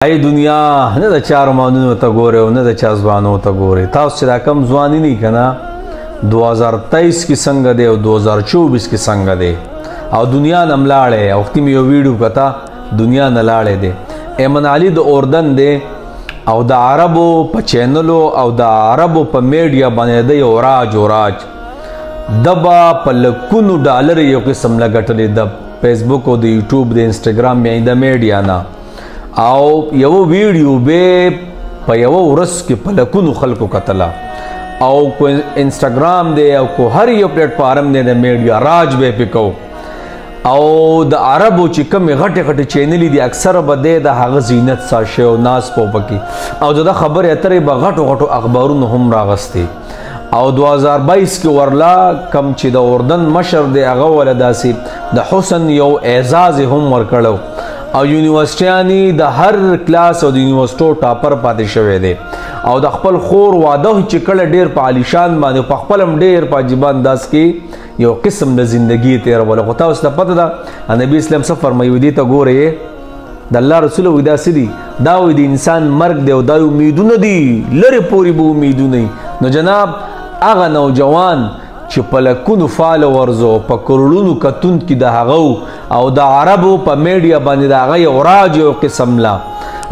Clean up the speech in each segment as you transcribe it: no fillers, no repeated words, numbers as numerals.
ای دنیا نه د چار مانونو ته ګوره او نه د چا ځوانو ته ګوره. تاسو چې دا کم ځواني نه کنه 2023 کې څنګه دی او 2024 کې څنګه دی او دنیا نه ملاړې او وخت یو ویډیو کتا دنیا نه لاړې دی. ایمن علي د اردن دی او د عربو په چینلو او د عربو په میډیا باندې دی اوراج دبا په لکونو ډالر یو قسم لګټلې د فیسبوک او د یوټیوب د انسټاګرام یا د میډیا نه او یو ویډیو به په یو ورځ کې په لکونو خلکو کتله او کو انسټاګرام دی او کو هر یو پلیټ فارم دی د میډیا راج به پکو او د عربو چې کوم غټه چینلې دي اکثر به د هغه زینت ساشه او ناس په پکی او دا خبره اترې به غټو اخبارونو هم راغستي او 2022 کې ورلا کم چې د اردن مشر دی هغه ولداسي د حسن یو اعزاز هم ورکړو او یونیورسيټیانی د هر کلاس او د یونیورسيټو ټاپر پاتې شوی دی او د خپل خور واده چې کله ډیر په عالیشان باندې په خپلم ډیر په جیبان داس کې یو قسم د زندگی تیر ولا خو تاسو ته پته ده نبی اسلام څه فرمایي دی ته ګوره د الله رسول ودا سدي دا وي د انسان مرګ دی او دا امیدونه دي لری پوری به امیدونه نو جناب هغه نوجوان چې په لکونو فالوورز او په کروڑونو کتون کې د هغه او د عربو په میډیا باندې د هغه اوراج او قسم لا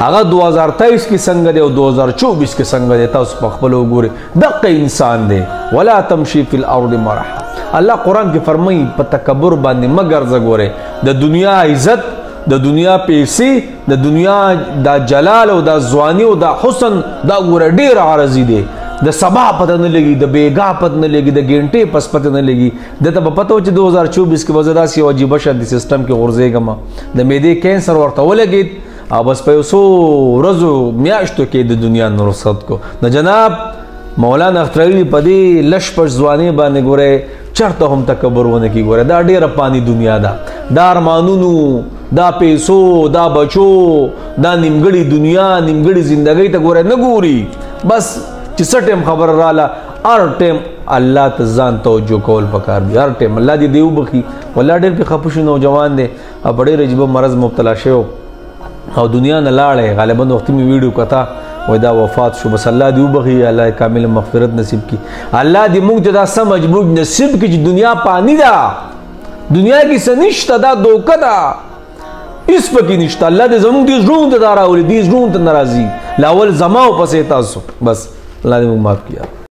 هغه 2023 کې څنګه دی او 2024 کې څنګه دی تاسو په خپل وګورئ دغه انسان دی ولا تمشي فی الارض مرحا. الله قرآن کې فرمایي په تکبر باندې مگر زګوره د دنیا عزت د دنیا پیسې د دنیا د جلال او د ځواني او د حسن دا ګوره ډیر عارضی دی د سبا پته نه لګي د بیګا پته نه لګي د ګنټې پس پته نه لګي دته په پته چې 2024 کې وزدا سی واجب شد سیستم کې غورځېګم د معدې کینسر ورته ولګید او بس په وسو ورځو میاشتو کې د دنیا نور رخصت کو نه جناب مولانا اخترعلی پدی لش پش ځواني باندې ګوره چرته هم تکبر ونه کی ګوره دا ډیره پانی دنیا ده دا ارمانونو دا پیسو دا بچو دا نیمګړی دنیا نیمګړی زندګۍ ته ګوره نه ګوري بس چې سټم خبر رااله هر ټیم الله ته ځان توجه کول پکار دی هر ټیم الله دې دیو بخي ولا ډېر په خپوش نوجوان دی او ډېر رجب مرض مبتلا شو او دنیا نه لاړې غالبا وخت می ویډیو کتا وای دا وفات شو بس الله دې وبخي الله کامل مغفرت نصیب کی الله دې موږ ته دا سم مجبور نصیب کی چې دنیا پانی دا دنیا کې سنشت دا دوکه دا اس پکې نشته الله دې زموږ دې ژوند ته راولي دې ژوند ته ناراضي لاول زماو پسې تاسو بس الله دې موږ معاف کړي.